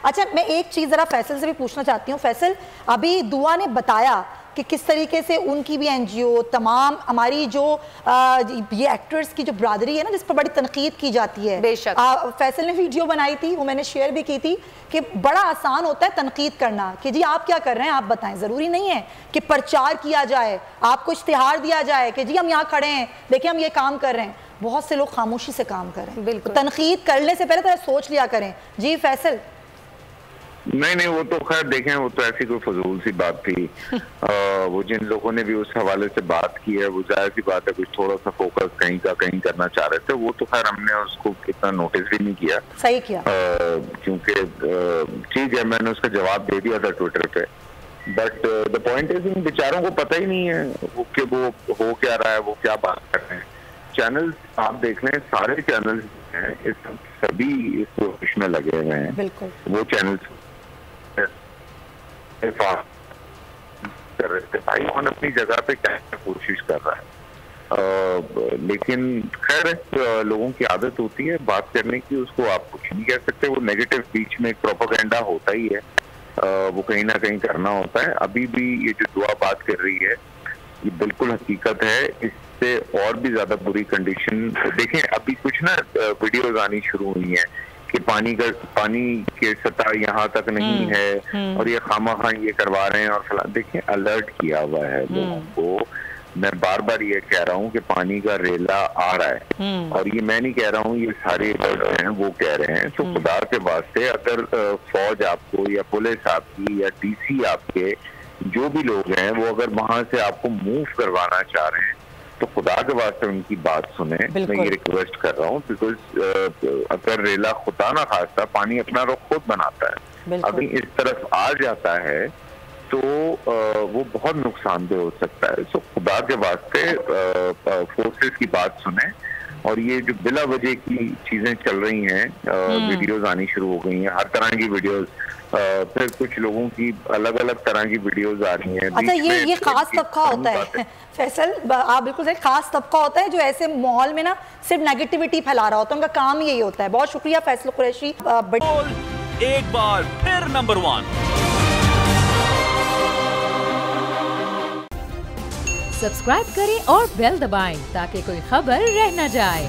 अच्छा, मैं एक चीज़ ज़रा फैसल से भी पूछना चाहती हूँ। फैसल, अभी दुआ ने बताया कि किस तरीके से उनकी भी एनजीओ, तमाम हमारी जो ये एक्टर्स की जो ब्रादरी है ना, जिस पर बड़ी तनकीद की जाती है। बेशक फैसल ने वीडियो बनाई थी, वो मैंने शेयर भी की थी कि बड़ा आसान होता है तनकीद करना कि जी आप क्या कर रहे हैं, आप बताएं। ज़रूरी नहीं है कि प्रचार किया जाए, आपको इश्तिहार दिया जाए कि जी हम यहाँ खड़े हैं, देखिए हम ये काम कर रहे हैं। बहुत से लोग खामोशी से काम कर रहे हैं। बिल्कुल, तनकीद करने से पहले थोड़ा सोच लिया करें। जी फैसल। नहीं, वो तो खैर देखें, वो तो ऐसी कोई फजूल सी बात थी। वो जिन लोगों ने भी उस हवाले से बात की है, वो जाहिर सी बात है कुछ थोड़ा सा फोकस कहीं का कहीं करना चाह रहे थे। वो तो खैर हमने उसको इतना नोटिस भी नहीं किया। सही किया। क्योंकि ठीक है, मैंने उसका जवाब दे दिया था ट्विटर पे। बट द पॉइंट इज, इन बेचारों को पता ही नहीं है वो कि वो हो क्या रहा है, वो क्या बात कर रहे हैं। चैनल आप देख लें, सारे चैनल हैं सभी इस कोशिश में लगे हुए हैं। बिल्कुल, वो चैनल कर रहे थे, भाई कौन अपनी जगह पे क्या कोशिश कर रहा है। लेकिन खैर लोगों की आदत होती है बात करने की, उसको आप कुछ नहीं कह सकते। वो नेगेटिव बीच में एक प्रोपेगेंडा होता ही है, वो कहीं ना कहीं करना होता है। अभी भी ये जो दुआ बात कर रही है, ये बिल्कुल हकीकत है। इससे और भी ज्यादा बुरी कंडीशन देखें, अभी कुछ ना वीडियोज आनी शुरू हुई हैं कि पानी के सतह यहाँ तक नहीं है और ये खामा ये करवा रहे हैं और फला। देखिए, अलर्ट किया हुआ है लोगों को। मैं बार बार ये कह रहा हूँ कि पानी का रेला आ रहा है, और ये मैं नहीं कह रहा हूँ, ये सारे अलर्ट हैं वो कह रहे हैं। तो खुदा के वास्ते, अगर फौज आपको या पुलिस आपकी या डीसी आपके जो भी लोग हैं, वो अगर वहां से आपको मूव करवाना चाह रहे हैं, तो खुदा के वास्ते उनकी बात सुने। मैं ये रिक्वेस्ट कर रहा हूँ, बिकॉज अगर रेला खुदा ना खास्ता पानी अपना रुख खुद बनाता है, अभी इस तरफ आ जाता है तो वो बहुत नुकसानदेह हो सकता है। सो खुदा के वास्ते फोर्सेस की बात सुने। और ये जो बिला वजह की चीजें चल रही हैं, वीडियोस आनी शुरू हो गई हैं, हर तरह की वीडियोस, फिर कुछ लोगों की अलग अलग तरह की वीडियोस आ रही हैं। अच्छा, ये खास तबका होता है फैसल, आप बिल्कुल सही, खास तबका होता है जो ऐसे माहौल में ना सिर्फ नेगेटिविटी फैला रहा होता है, उनका काम यही होता है। बहुत शुक्रिया फैसल कुरैशी। एक बार फिर नंबर 1 सब्सक्राइब करें और बेल दबाएं ताकि कोई खबर रह न जाए।